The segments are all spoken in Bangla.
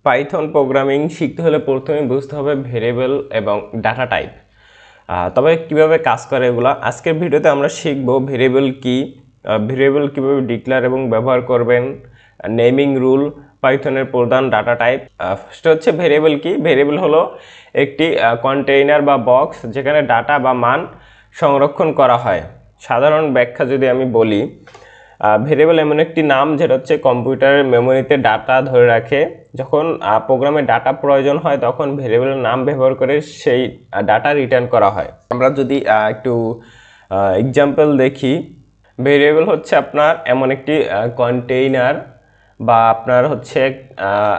পাইথন প্রোগ্রামিং শিখতে হলে প্রথমে বুঝতে হবে ভেরিয়েবল এবং ডাটা টাইপ। তবে কিভাবে কাজ করে এগুলো আজকের ভিডিওতে আমরা শিখব। ভেরিয়েবল কি, ভেরিয়েবল কিভাবে ডিক্লেয়ার এবং ব্যবহার করবেন, নেমিং রুল, পাইথনের প্রধান ডাটা টাইপ। সেটা হচ্ছে ভেরিয়েবল কি। ভেরিয়েবল হলো একটি কন্টেইনার বা বক্স যেখানে ডাটা বা মান সংরক্ষণ করা হয়। সাধারণ ব্যাখ্যা যদি আমি বলি, ভেরিয়েবল এমন একটি নাম যেটা হচ্ছে কম্পিউটারের মেমোরিতে ডাটা ধরে রাখে। যখন প্রোগ্রামে ডাটা প্রয়োজন হয় তখন ভেরিয়েবলের নাম ব্যবহার করে সেই ডাটা রিটার্ন করা হয়। আমরা যদি একটু এক্সাম্পল দেখি, ভেরিয়েবল হচ্ছে আপনার এমন একটি কন্টেইনার বা আপনার হচ্ছে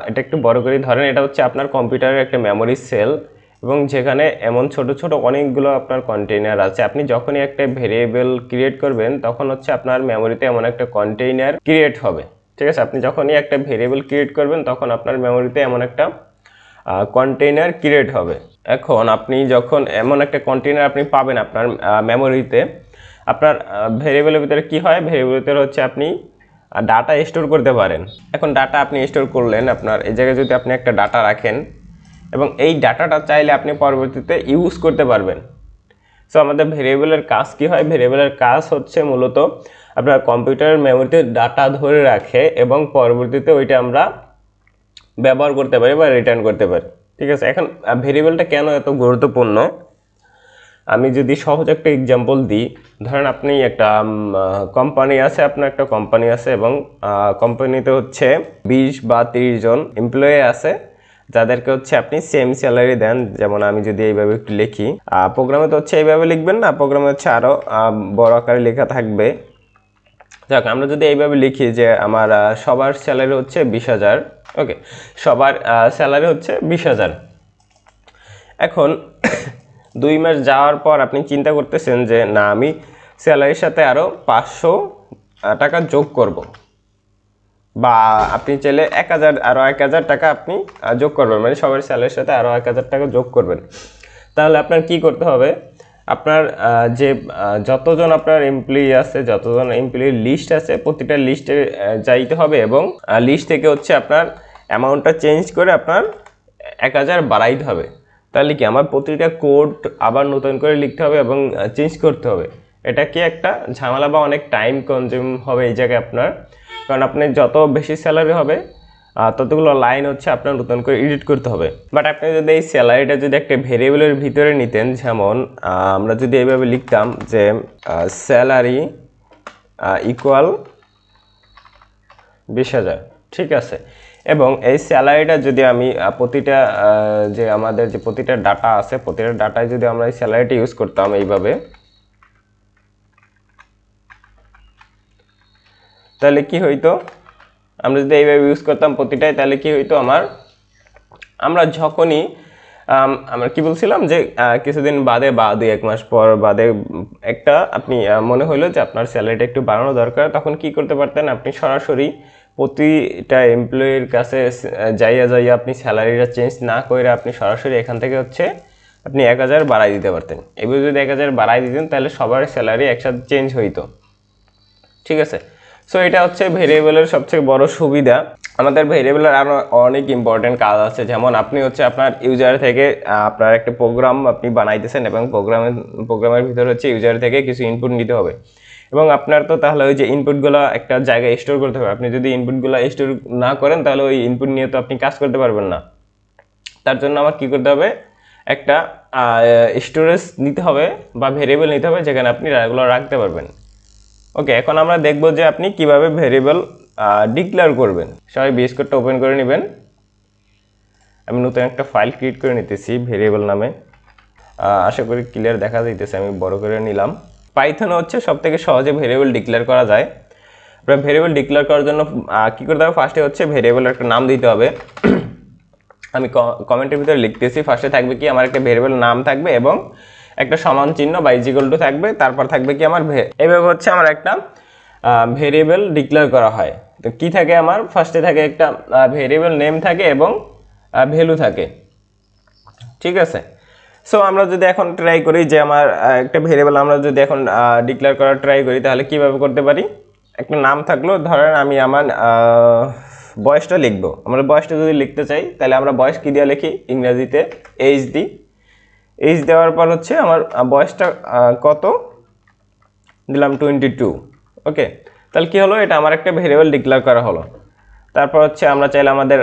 এটা একটু বড় করে ধরেন, এটা হচ্ছে আপনার কম্পিউটারের একটা মেমোরি সেল এবং যেখানে এমন ছোট ছোট অনেকগুলো আপনার কন্টেইনার আছে। আপনি যখনই একটা ভেরিয়েবল ক্রিয়েট করবেন তখন হচ্ছে আপনার মেমোরিতে এমন একটা কন্টেইনার ক্রিয়েট হবে। ঠিক আছে, আপনি যখনই একটা ভেরিয়েবল ক্রিয়েট করবেন তখন আপনার মেমোরিতে এমন একটা কন্টেইনার ক্রিয়েট হবে। এখন আপনি যখন এমন একটা কন্টেইনার আপনি পাবেন আপনার মেমোরিতে, আপনার ভেরিয়েবলের ভিতরে কি হয়, ভেরিয়েবলের ভিতরে হচ্ছে আপনি ডাটা স্টোর করতে পারেন। এখন ডাটা আপনি স্টোর করলেন, আপনার এই জায়গায় যদি আপনি একটা ডাটা রাখেন এবং এই ডাটাটা চাইলে আপনি পরবর্তীতে ইউজ করতে পারবেন। সো আমাদের ভেরিয়েবলের কাজ কি হয়, ভেরিয়েবলের কাজ হচ্ছে মূলত আপনার কম্পিউটারের মেমোরিতে ডাটা ধরে রাখে এবং পরবর্তীতে ওইটা আমরা ব্যবহার করতে পারি বা রিটার্ন করতে পারি। ঠিক আছে, এখন ভেরিয়েবলটা কেন এত গুরুত্বপূর্ণ আমি যদি সহজ একটা এক্সাম্পল দিই, ধরেন আপনি একটা কোম্পানি আছে, আপনার একটা কোম্পানি আছে এবং কোম্পানিতে হচ্ছে 20 বা 30 জন এমপ্লয়ি আছে যাদেরকে হচ্ছে আপনি সেম স্যালারি দেন। যেমন আমি যদি এইভাবে একটু লিখি, প্রোগ্রামে তো হচ্ছে এইভাবে লিখবেন না, প্রোগ্রামে হচ্ছে আরও বড় আকারে লেখা থাকবে। যাক, আমরা যদি এইভাবে লিখি যে আমার সবার স্যালারি হচ্ছে 20,000, ওকে, সবার স্যালারি হচ্ছে 20,000। এখন 2 মাস যাওয়ার পর আপনি চিন্তা করতেছেন যে না, আমি স্যালারির সাথে আরও 500 টাকা যোগ করব, বা আপনি চাইলে 1,000 আরও 1,000 টাকা আপনি যোগ করবেন, মানে সবার স্যালারির সাথে আরও 1,000 টাকা যোগ করবেন। তাহলে আপনার কি করতে হবে, আপনার যে যতজন আপনার এমপ্লয়ি আছে, যতজন এমপ্লয়ির লিস্ট আছে, প্রতিটা লিস্টে যাইতে হবে এবং লিস্ট থেকে হচ্ছে আপনার অ্যামাউন্টটা চেঞ্জ করে আপনার 1,000 বাড়াইতে হবে। তাহলে কি আমার প্রতিটা কোড আবার নতুন করে লিখতে হবে এবং চেঞ্জ করতে হবে। এটা কি একটা ঝামেলা বা অনেক টাইম কনজিউম হবে এই জায়গায় আপনার, কারণ আপনি যত বেশি স্যালারি হবে ততগুলো লাইন হচ্ছে আপনার নতুন করে এডিট করতে হবে। বাট আপনি যদি এই স্যালারিটা যদি একটা ভেরিয়েবলের ভিতরে নিতেন, যেমন আমরা যদি এইভাবে লিখতাম যে স্যালারি ইকুয়াল 20,000, ঠিক আছে, এবং এই স্যালারিটা যদি আমি প্রতিটা যে আমাদের যে প্রতিটা ডাটা আছে, প্রতিটা ডাটায় যদি আমরা এই স্যালারিটা ইউজ করতাম এইভাবে, তাহলে কি হইতো, আমরা যদি এইভাবে ইউজ করতাম প্রতিটাই, তাহলে কি হইতো, আমরা যখনই আমরা কি বলছিলাম যে কিছুদিন বাদে বা 2-1 মাস পর বাদে একটা আপনি মনে হলো যে আপনার স্যালারিটা একটু বাড়ানো দরকার, তখন কি করতে পারতেন, আপনি সরাসরি প্রতিটা এমপ্লয়ির কাছে যাইয়া আপনি স্যালারিটা চেঞ্জ না করে আপনি সরাসরি এখান থেকে হচ্ছে আপনি 1,000 বাড়াই দিতে পারতেন। এবার যদি 1,000 বাড়াই দিতেন তাহলে সবার স্যালারি একসাথে চেঞ্জ হইতো। ঠিক আছে, সো এটা হচ্ছে ভেরিয়েবলের সবচেয়ে বড় সুবিধা। আমাদের ভেরিয়েবলের আরও অনেক ইম্পর্টেন্ট কাজ আছে, যেমন আপনি হচ্ছে আপনার ইউজার থেকে আপনার একটা প্রোগ্রাম আপনি বানাইতেছেন এবং প্রোগ্রামের ভিতরে হচ্ছে ইউজার থেকে কিছু ইনপুট নিতে হবে এবং আপনার তো তাহলে ওই যে ইনপুটগুলো একটা জায়গায় স্টোর করতে হবে। আপনি যদি ইনপুটগুলো স্টোর না করেন তাহলে ওই ইনপুট নিয়ে তো আপনি কাজ করতে পারবেন না। তার জন্য আমার কী করতে হবে, একটা স্টোরেজ নিতে হবে বা ভেরিয়েবল নিতে হবে যেখানে আপনি এগুলো রাখতে পারবেন। ওকে, এখন আমরা দেখব যে আপনি কিভাবে ভেরিয়েবল ডিক্লেয়ার করবেন। সবাই বিএস কোডটা ওপেন করে নেবেন। আমি নতুন একটা ফাইল ক্রিয়েট করে নিতেছি ভেরিয়েবল নামে, আশা করি ক্লিয়ার দেখা যাইতেছে, আমি বড় করে নিলাম। পাইথনে হচ্ছে সবথেকে সহজে ভেরিয়েবল ডিক্লেয়ার করা যায়। আপনার ভেরিয়েবল ডিক্লেয়ার করার জন্য কী করতে হবে, ফার্স্টে হচ্ছে ভেরিয়েবলের একটা নাম দিতে হবে। আমি কমেন্টের ভিতরে লিখতেছি, ফার্স্টে থাকবে কি আমার একটা ভেরিয়েবল নাম থাকবে এবং একটা সমান চিহ্ন বা ইজিক্যাল টু থাকবে, তারপর থাকবে কি আমার এইভাবে হচ্ছে আমার একটা ভেরিয়েবল ডিক্লেয়ার করা হয়। তো কি থাকে, আমার ফার্স্টে থাকে একটা ভেরিয়েবল নেম থাকে এবং ভ্যালু থাকে। ঠিক আছে, সো আমরা যদি এখন ট্রাই করি যে আমার একটা ভেরিয়েবল আমরা যদি এখন ডিক্লেয়ার করার ট্রাই করি, তাহলে কিভাবে করতে পারি, একটা নাম থাকলো, ধরেন আমি আমার বয়সটা লিখব। আমরা বয়সটা যদি লিখতে চাই তাহলে আমরা বয়স কি দিয়ে লিখি, ইংরেজিতে এজ দিই। এজ দেওয়ার পর হচ্ছে আমার বয়সটা কত দিলাম 22। ওকে, তাহলে কি হলো, এটা আমার একটা ভেরিয়েবল ডিক্লেয়ার করা হলো। তারপর হচ্ছে আমরা চাইলে আমাদের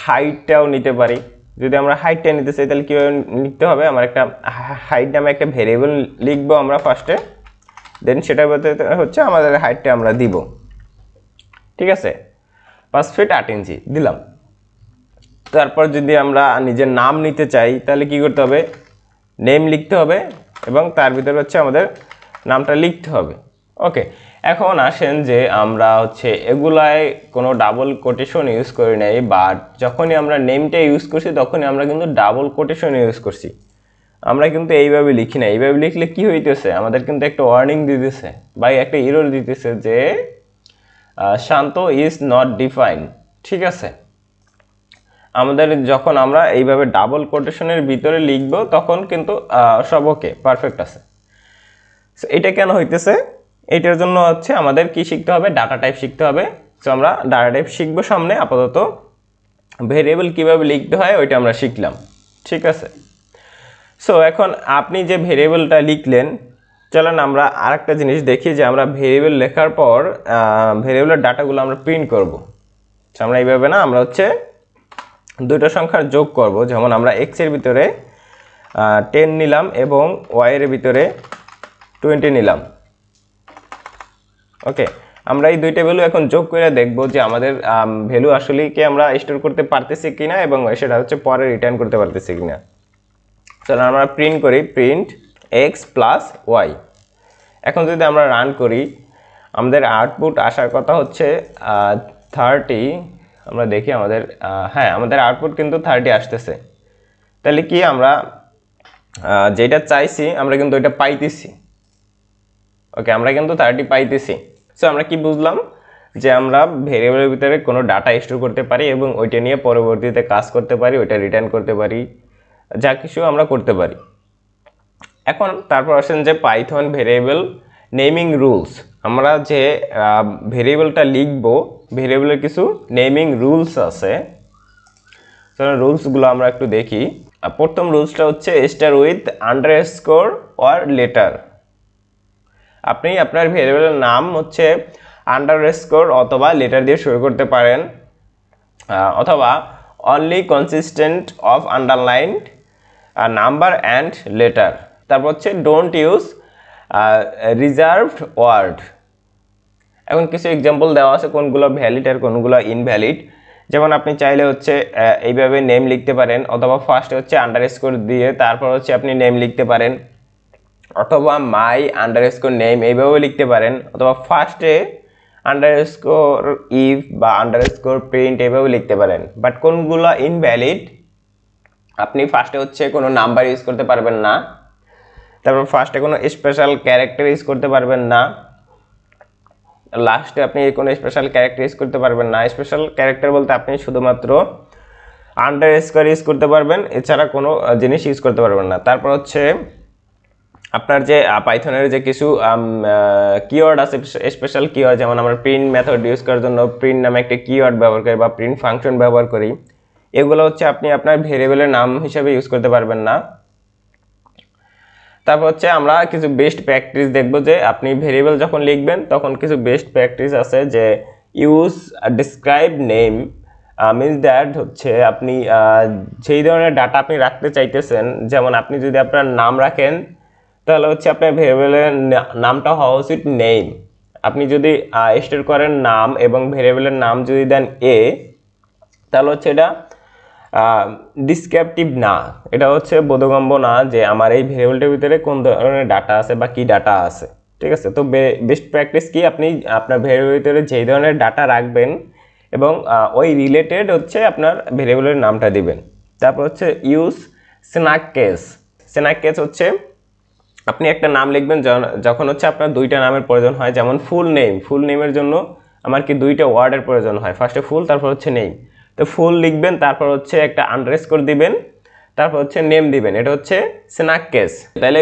হাইটটাও নিতে পারি। যদি আমরা হাইটটা নিতে চাই তাহলে কীভাবে নিতে হবে, আমার একটা হাইট নামে একটা ভেরিয়েবল লিখবো আমরা ফার্স্টে, দেন সেটার ভিতরে হচ্ছে আমাদের হাইটটা আমরা দিব। ঠিক আছে, 5 ফিট 8 ইঞ্চি দিলাম। তারপর যদি আমরা নিজের নাম নিতে চাই তাহলে কি করতে হবে, নেম লিখতে হবে এবং তার ভিতরে হচ্ছে আমাদের নামটা লিখতে হবে। ওকে, এখন আসেন যে আমরা হচ্ছে এগুলায় কোনো ডাবল কোটেশন ইউজ করি নাই, বাট যখনই আমরা নেমটা ইউজ করছি তখনই আমরা কিন্তু ডাবল কোটেশন ইউজ করছি। আমরা কিন্তু এইভাবে লিখি না। এইভাবে লিখলে কি হইতেছে, আমাদের কিন্তু একটা ওয়ার্নিং দিতেছে বা একটা এরর দিতেছে যে শান্ত ইজ নট ডিফাইন্ড। ঠিক আছে, আমাদের যখন আমরা এইভাবে ডাবল কোটেশনের ভিতরে লিখব তখন কিন্তু সব ওকে, পারফেক্ট আছে। সো এটা কেন হইতেছে, এটার জন্য হচ্ছে আমাদের কি শিখতে হবে, ডাটা টাইপ শিখতে হবে। সো আমরা ডাটা টাইপ শিখবো সামনে, আপাতত ভেরিয়েবল কিভাবে লিখতে হয় ওইটা আমরা শিখলাম। ঠিক আছে, সো এখন আপনি যে ভেরিয়েবলটা লিখলেন, চলেন আমরা আরেকটা জিনিস দেখি যে আমরা ভেরিয়েবল লেখার পর ভেরিয়েবলের ডাটাগুলো আমরা প্রিন্ট করব। আমরা এইভাবে না, আমরা হচ্ছে দুটো সংখ্যার যোগ করব। যেমন আমরা x এর ভিতরে 10 নিলাম এবং y এর ভিতরে 20 নিলাম। ওকে, আমরা এই দুইটা ভ্যালু এখন যোগ করে দেখব যে আমাদের ভ্যালু আসলে কি আমরা স্টোর করতে পারতেছি কিনা এবং সেটা হচ্ছে পরে রিটার্ন করতে পারতেছি কিনা। চলো আমরা প্রিন্ট করি, প্রিন্ট x প্লাস y। এখন যদি আমরা রান করি, আমাদের আউটপুট আসার কথা হচ্ছে 30। আমরা দেখি আমাদের হ্যাঁ, আমাদের আউটপুট কিন্তু 30 আসতেছে। তাহলে কি আমরা যেটা চাইছি আমরা কিন্তু ওইটা পাইতেছি। ওকে, আমরা কিন্তু 30 পাইতেছি। সো আমরা কি বুঝলাম, যে আমরা ভেরিয়েবলের ভিতরে কোনো ডাটা স্টোর করতে পারি এবং ওইটা নিয়ে পরবর্তীতে কাজ করতে পারি, ওইটা রিটার্ন করতে পারি, যা কিছু আমরা করতে পারি। এখন তারপর আসেন যে পাইথন ভেরিয়েবল নেমিং রুলস। আমরা যে ভেরিয়েবলটা লিখব, ভেরিয়েবলের কিছু নেমিং রুলস আছে। চলো রুলসগুলো আমরা একটু দেখি। প্রথম রুলসটা হচ্ছে star with underscore or letter. আপনি আপনার ভেরিয়েবলের নাম হচ্ছে আন্ডারস্কোর অথবা লেটার দিয়ে শুরু করতে পারেন, অথবা only consistent of underlined number and letter. তারপর হচ্ছে ডোন্ট ইউজ রিজার্ভড ওয়ার্ড। এখন কিছু এক্সাম্পল দেওয়া আছে কোনগুলো ভ্যালিড আর কোনগুলো ইনভ্যালিড। যেমন আপনি চাইলে হচ্ছে এইভাবে নেম লিখতে পারেন, অথবা ফার্স্টে হচ্ছে আন্ডারস্কোর দিয়ে তারপর হচ্ছে আপনি নেম লিখতে পারেন, অথবা মাই আন্ডারস্কোর নেম এইভাবেও লিখতে পারেন, অথবা ফার্স্টে আন্ডারস্কোর ইফ বা আন্ডারস্কোর প্রিন্ট এইভাবে লিখতে পারেন। বাট কোনগুলো ইনভ্যালিড, আপনি ফার্স্টে হচ্ছে কোনো নাম্বার ইউজ করতে পারবেন না, তারপর ফার্স্টে কোনো স্পেশাল ক্যারেক্টার ইউজ করতে পারবেন না, লাস্টে আপনি কোনো স্পেশাল ক্যারেক্টার ইউজ করতে পারবেন না। স্পেশাল ক্যারেক্টার বলতে আপনি শুধুমাত্র আন্ডারস্কোর ইউজ করতে পারবেন, এছাড়া কোনো জিনিস ইউজ করতে পারবেন না। তারপর হচ্ছে আপনার যে পাইথনের যে কিছু কিওয়ার্ড আছে, স্পেশাল কিওয়ার্ড, যেমন আমরা প্রিন্ট মেথড ইউজ করার জন্য প্রিন্ট নামে একটা কিওয়ার্ড ব্যবহার করি বা প্রিন্ট ফাংশন ব্যবহার করি, এগুলো হচ্ছে আপনি আপনার ভেরিয়েবলের নাম হিসেবে ইউজ করতে পারবেন না। তারপর হচ্ছে আমরা কিছু বেস্ট প্র্যাকটিস দেখব, যে আপনি ভেরিয়েবল যখন লিখবেন তখন কিছু বেস্ট প্র্যাকটিস আছে, যে use describe name means that হচ্ছে আপনি যেই ধরনের ডাটা আপনি রাখতে চাইতেছেন, যেমন আপনি যদি আপনার নাম রাখেন তাহলে হচ্ছে আপনার ভেরিয়েবলের নামটা হওয়া উচিত নেম। আপনি যদি স্টোর করেন নাম এবং ভেরিয়েবলের নাম যদি দেন এ, তাহলে হচ্ছে এটা ডিসক্রিপটিভ না, এটা হচ্ছে বোধগম্য না যে আমার এই ভেরিয়েবলটার ভিতরে কোন ধরনের ডাটা আছে বা কি ডাটা আছে। ঠিক আছে, তো বেস্ট প্র্যাকটিস কি, আপনি আপনার ভেরিয়েবলের ভিতরে যেই ধরনের ডাটা রাখবেন এবং ওই রিলেটেড হচ্ছে আপনার ভেরিয়েবলের নামটা দিবেন। তারপর হচ্ছে use snack case. Snack case হচ্ছে আপনি একটা নাম লিখবেন যখন হচ্ছে আপনার দুইটা নামের প্রয়োজন হয়, যেমন ফুল নেম। ফুল নেমের জন্য আমার কি দুইটা ওয়ার্ডের প্রয়োজন হয়, ফার্স্টে ফুল তারপর হচ্ছে নেম। তো ফুল লিখবেন, তারপর হচ্ছে একটা আন্ডারস্কোর দিবেন, তারপর হচ্ছে নেম দিবেন, এটা হচ্ছে স্ন্যাক কেস। তাহলে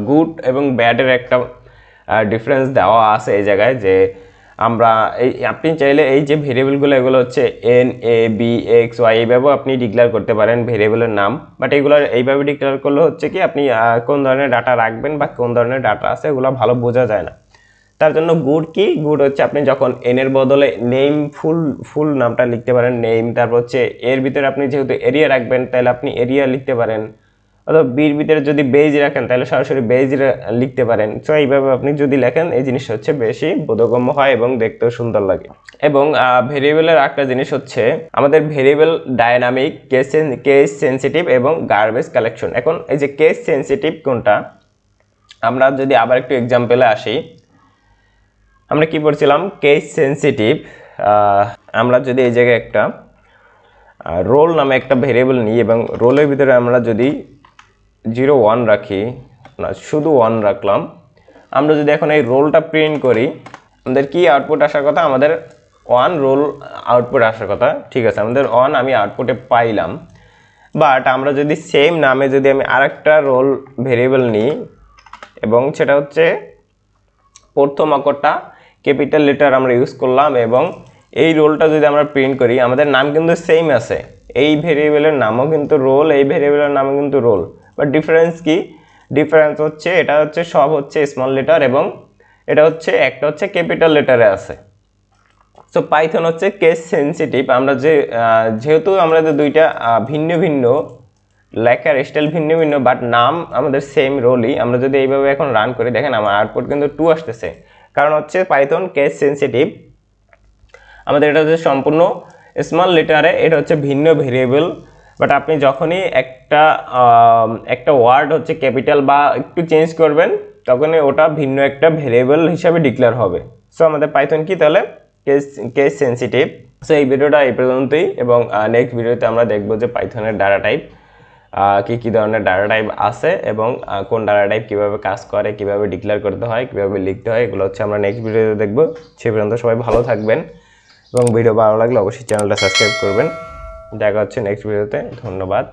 গুড এবং ব্যাডের একটা ডিফারেন্স দেওয়া আছে এই জায়গায়, যে আমরা আপনি চাইলে এই যে ভেরিয়েবলগুলো এগুলো হচ্ছে n a b x y এইভাবেও আপনি ডিক্লেয়ার করতে পারেন ভেরিয়েবলের নাম, বাট এগুলো এইভাবে ডিক্লেয়ার করলে হচ্ছে কি আপনি কোন ধরনের ডাটা রাখবেন বা কোন ধরনের ডাটা আছে এগুলো ভালো বোঝা যায় না। তার জন্য গুড কি, গুড হচ্ছে আপনি যখন এন এর বদলে নেম ফুল নামটা লিখতে পারেন নেম, তারপর হচ্ছে এর ভিতরে আপনি যেহেতু এরিয়া রাখবেন তাহলে আপনি এরিয়া লিখতে পারেন, অথবা বির ভিতরে যদি বেজ রাখেন তাহলে সরাসরি বেজ লিখতে পারেন। সো এইভাবে আপনি যদি লেখেন এই জিনিসটা হচ্ছে বেশি বোধগম্য হয় এবং দেখতেও সুন্দর লাগে। এবং ভেরিয়েবলের একটা জিনিস হচ্ছে আমাদের ভেরিয়েবল ডায়নামিক, কেস সেন্সিটিভ এবং গার্বেজ কালেকশন। এখন এই যে কেস সেন্সিটিভ কোনটা, আমরা যদি আবার একটু এক্সাম্পলে আসি, আমরা কি পড়ছিলাম কেস সেন্সিটিভ। আমরা যদি এই জায়গায় একটা রোল নামে একটা ভেরিয়েবল নিই এবং রোলের ভিতরে আমরা যদি 0 1 রাখি, না শুধু 1 রাখলাম, আমরা যদি এখন এই রোলটা প্রিন্ট করি আমাদের কি আউটপুট আসার কথা, আমাদের 1 রোল আউটপুট আসার কথা। ঠিক আছে, আমাদের 1 আমি আউটপুটে পাইলাম, বাট আমরা যদি সেম নামে যদি আমি আরেকটা রোল ভেরিয়েবল নিই এবং সেটা হচ্ছে প্রথম অক্ষরটা ক্যাপিটাল লেটার আমরা ইউজ করলাম এবং এই রোলটা যদি আমরা প্রিন্ট করি, আমাদের নাম কিন্তু সেম আছে, এই ভেরিয়েবলের নামও কিন্তু রোল, এই ভেরিয়েবলের নামও কিন্তু রোল, বাট ডিফারেন্স কি, ডিফারেন্স হচ্ছে এটা হচ্ছে সব হচ্ছে স্মল লেটার এবং এটা হচ্ছে একটা হচ্ছে ক্যাপিটাল লেটারে আছে। সো পাইথন হচ্ছে কেস সেন্সিটিভ। আমরা যেহেতু আমাদের দুইটা ভিন্ন ভিন্ন লেখার স্টাইল ভিন্ন ভিন্ন, বাট নাম আমাদের সেম রোলই, আমরা যদি এইভাবে এখন রান করি দেখেন আমার আউটপুট কিন্তু 2 আসতেছে, কারণ হচ্ছে পাইথন কেস সেন্সিটিভ। আমাদের এটা হচ্ছে সম্পূর্ণ স্মল লেটারে, এটা হচ্ছে ভিন্ন ভেরিয়েবল, বাট আপনি যখনই একটা ওয়ার্ড হচ্ছে ক্যাপিটাল বা একটু চেঞ্জ করবেন তখনই ওটা ভিন্ন একটা ভেরিয়েবল হিসাবে ডিক্লেয়ার হবে। সো আমাদের পাইথন কি তাহলে কেস সেন্সিটিভ। সো এই ভিডিওটা এই পর্যন্তই এবং নেক্সট ভিডিওতে আমরা দেখব যে পাইথনের ডাটা টাইপ কি ধরনের ডাটা টাইপ আছে এবং কোন ডাটা টাইপ কীভাবে কাজ করে, কীভাবে ডিক্লেয়ার করতে হয়, কীভাবে লিখতে হয়, এগুলো হচ্ছে আমরা নেক্সট ভিডিওতে দেখব। সে পর্যন্ত সবাই ভালো থাকবেন এবং ভিডিও ভালো লাগলে অবশ্যই চ্যানেলটা সাবস্ক্রাইব করবেন। দেখা হচ্ছে নেক্সট ভিডিওতে। ধন্যবাদ।